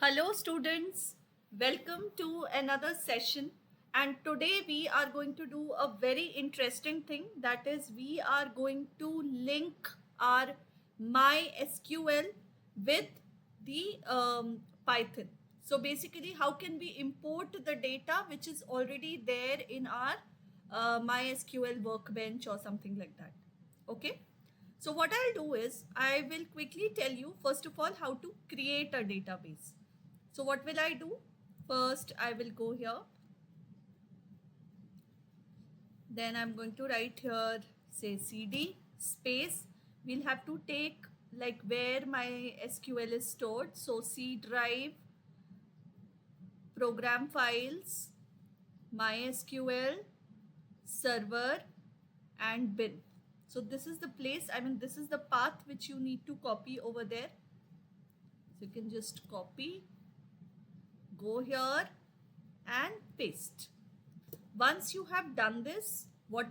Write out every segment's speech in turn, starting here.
Hello, students. Welcome to another session. And today we are going to do a very interesting thing. That is, we are going to link our MySQL with the Python. So basically, how can we import the data which is already there in our MySQL workbench or something like that? Okay. So what I'll do is I will quickly tell you first of all how to create a database. So what will I do? First, I will go here. Then I'm going to write here, say cd space. We'll have to take like where my SQL is stored. So C drive, program files, MySQL, server, and bin. So this is the place, this is the path which you need to copy over there. So you can just copy, go here and paste. Once you have done this, what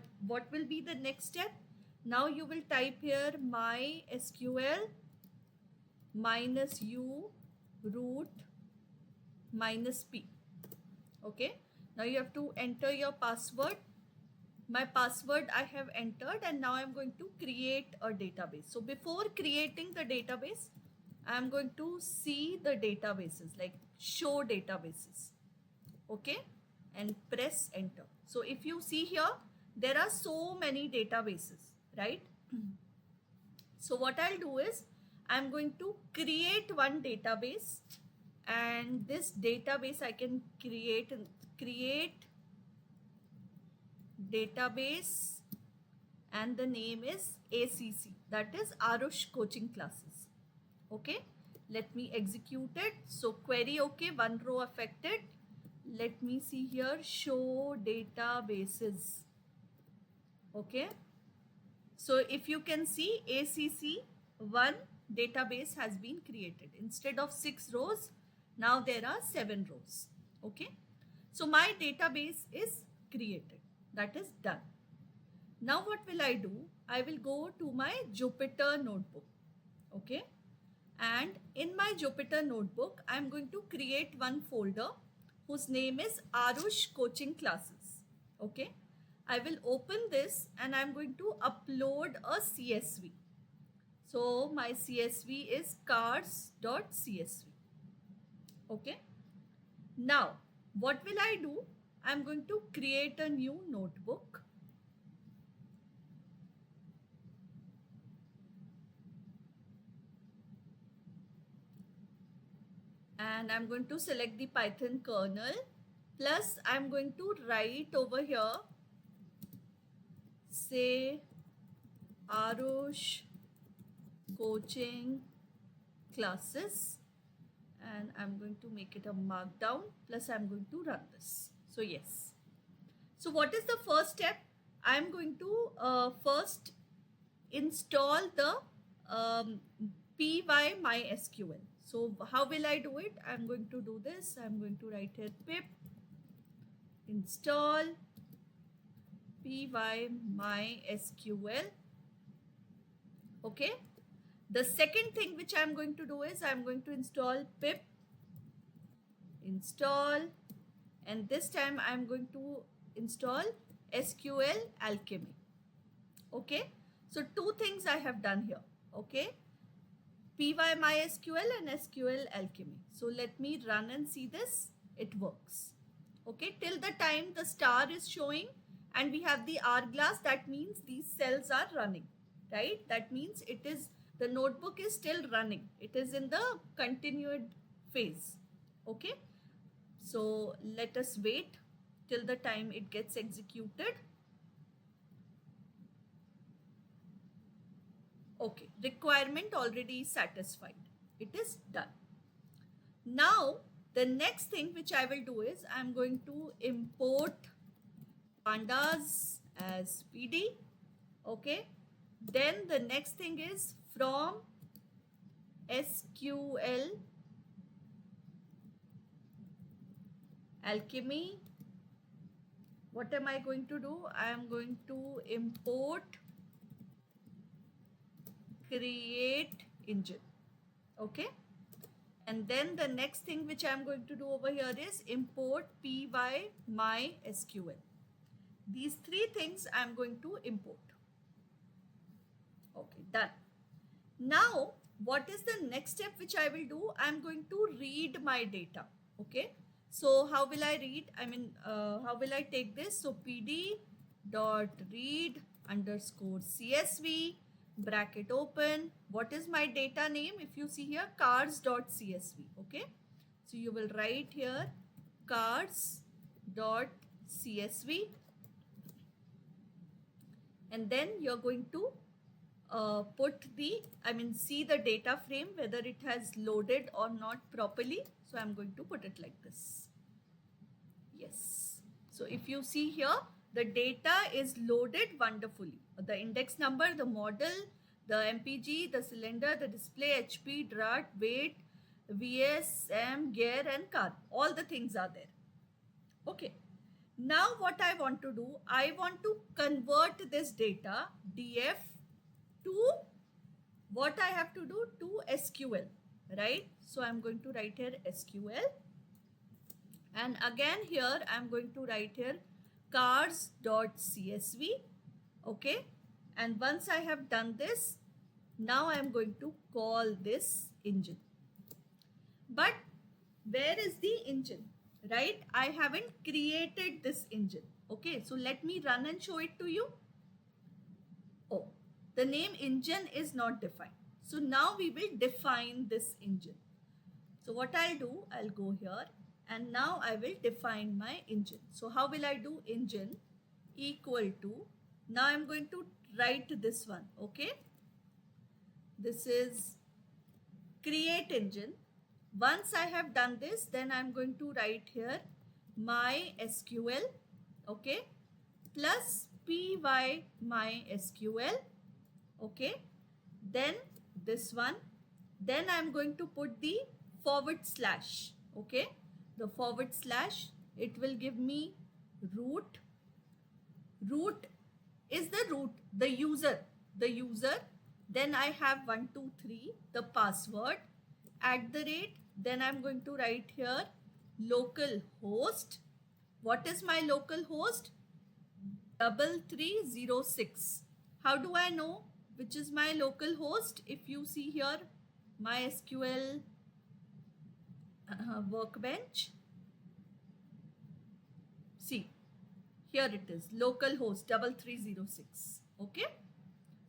will be the next step? Now you will type here MySQL -u root -p. Okay. Now you have to enter your password. My password I have entered, and now I'm going to create a database. So before creating the database, I'm going to see the databases, like show databases. Okay, and press enter. So if you see here, there are so many databases, right? So what I'll do is I'm going to create one database, and this database I can create database, and the name is ACC, that is Arush Coaching Classes. Okay, let me execute it. So query, okay, one row affected. Let me see here, show databases. Okay, so if you can see, ACC one database has been created. Instead of 6 rows, now there are 7 rows. Okay, so my database is created, that is done. Now what will I do? I will go to my Jupyter notebook. Okay, and in my Jupyter notebook, I'm going to create one folder whose name is Arush Coaching Classes. Okay, I will open this and I'm going to upload a CSV. So my CSV is cars.csv. Okay, now what will I do? I'm going to create a new notebook. And I'm going to select the Python kernel, plus I'm going to write over here, say Arush Coaching Classes, and I'm going to make it a markdown, plus I'm going to run this. So yes. So what is the first step? I'm going to first install the py-mysql. So how will I do it? I'm going to do this. I'm going to write here pip install py-mysql. Okay. The second thing which I'm going to do is I'm going to install pip install, and this time I'm going to install SQL Alchemy. Okay. So two things I have done here. Okay, py-mysql and SQL Alchemy. So let me run and see this. It works. Okay, till the time the star is showing and we have the hourglass, that means these cells are running, right? That means it is, the notebook is still running. It is in the continued phase. Okay, so let us wait till the time it gets executed. Okay, requirement already satisfied. It is done. Now, the next thing which I will do is I'm going to import pandas as PD. Okay. Then the next thing is from SQL Alchemy. What am I going to do? I am going to import create engine. Okay, And then the next thing which I'm going to do over here is import py_mysql. These three things I'm going to import. Okay, done. Now, what is the next step which I will do? I'm going to read my data. Okay. So how will I read? How will I take this? So pd dot read underscore csv bracket open. What is my data name? If you see here, cars dot csv. Okay. So you will write here cars dot csv, and then you're going to see the data frame whether it has loaded or not properly. So I'm going to put it like this. Yes. So if you see here, the data is loaded wonderfully. The index number, the model, the MPG, the cylinder, the display, HP, DRAT, weight, VSM, gear and car. All the things are there. Okay. Now what I want to do, I want to convert this data df to what I have to do, to SQL, right? So I'm going to write here SQL, and again here I'm going to write here cars.csv. Okay, and once I have done this, now I'm going to call this engine. But where is the engine, right? I haven't created this engine. Okay, so let me run and show it to you. Oh, the name engine is not defined. So now we will define this engine. So what I'll do, I'll go here and now I will define my engine. So how will I do? Engine equal to, now I'm going to write this one. Okay, this is create engine. Once I have done this, then I'm going to write here MySQL, okay, plus py_mysql, okay, then this one, then I'm going to put the /, okay, the /, it will give me root is the root, the user, then I have 123, the password, @ then I'm going to write here local host. What is my local host? 3306. How do I know which is my local host? If you see here, MySQL workbench, see here it is, local host 3306. Okay,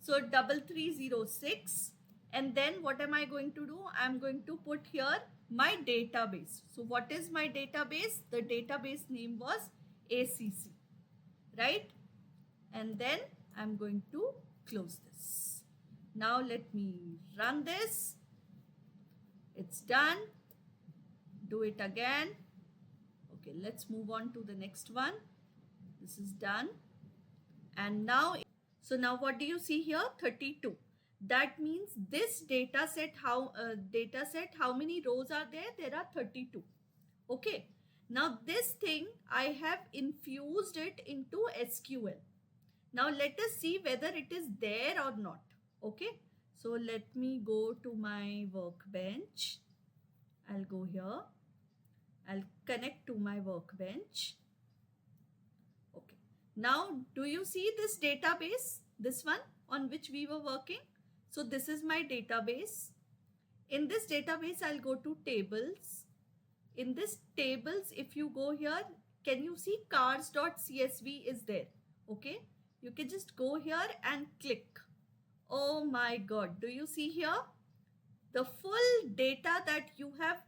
so 3306. And then what am I going to do? I'm going to put here my database. So what is my database? The database name was ACC, right? And then I'm going to close this. Now let me run this. It's done. Do it again. Okay, let's move on to the next one. This is done. And now, so now what do you see here? 32. That means this data set, how many rows are there? There are 32. Okay. Now this thing, I have infused it into SQL. Now let us see whether it is there or not. Okay. So let me go to my workbench. I'll go here. I'll connect to my workbench. Okay. Now do you see this database? This one on which we were working? So this is my database. In this database, I'll go to tables. In this tables, if you go here, can you see cars.csv is there? Okay. You can just go here and click. Oh my God. Do you see here? The full data that you have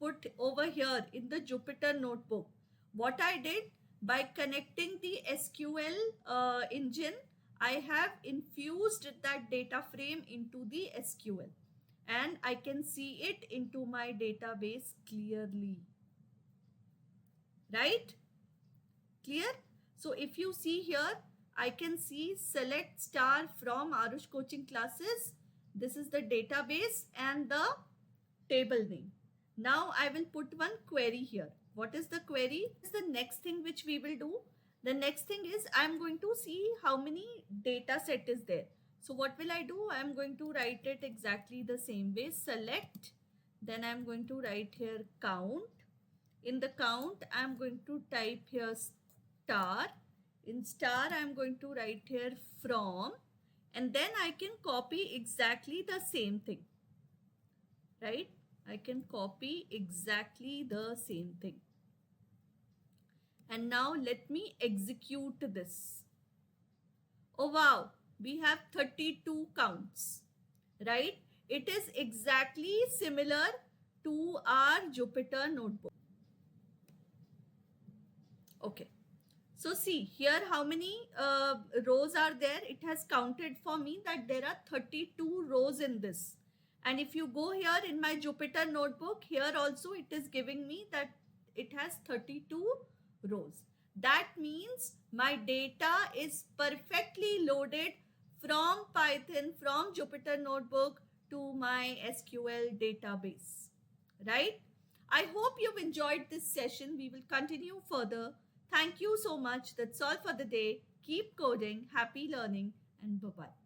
put over here in the Jupyter notebook. What I did, by connecting the SQL engine, I have infused that data frame into the SQL and I can see it into my database clearly. Right? Clear? So if you see here, I can see select star from Arush coaching classes. This is the database and the table name. Now I will put one query here. What is the query? This is the next thing which we will do. The next thing is I'm going to see how many data set is there. So what will I do? I'm going to write it exactly the same way. Select Then I'm going to write here count. In the count, I'm going to type here star. In star, I'm going to write here from. And then I can copy exactly the same thing, right? I can copy exactly the same thing. And now let me execute this. Oh wow, we have 32 counts, right? It is exactly similar to our Jupyter notebook. Okay. So see here how many rows are there. It has counted for me that there are 32 rows in this. And if you go here in my Jupyter notebook, here also it is giving me that it has 32 rows. That means my data is perfectly loaded from Python, from Jupyter notebook to my SQL database, right? I hope you've enjoyed this session. We will continue further. Thank you so much. That's all for the day. Keep coding, happy learning, and bye-bye.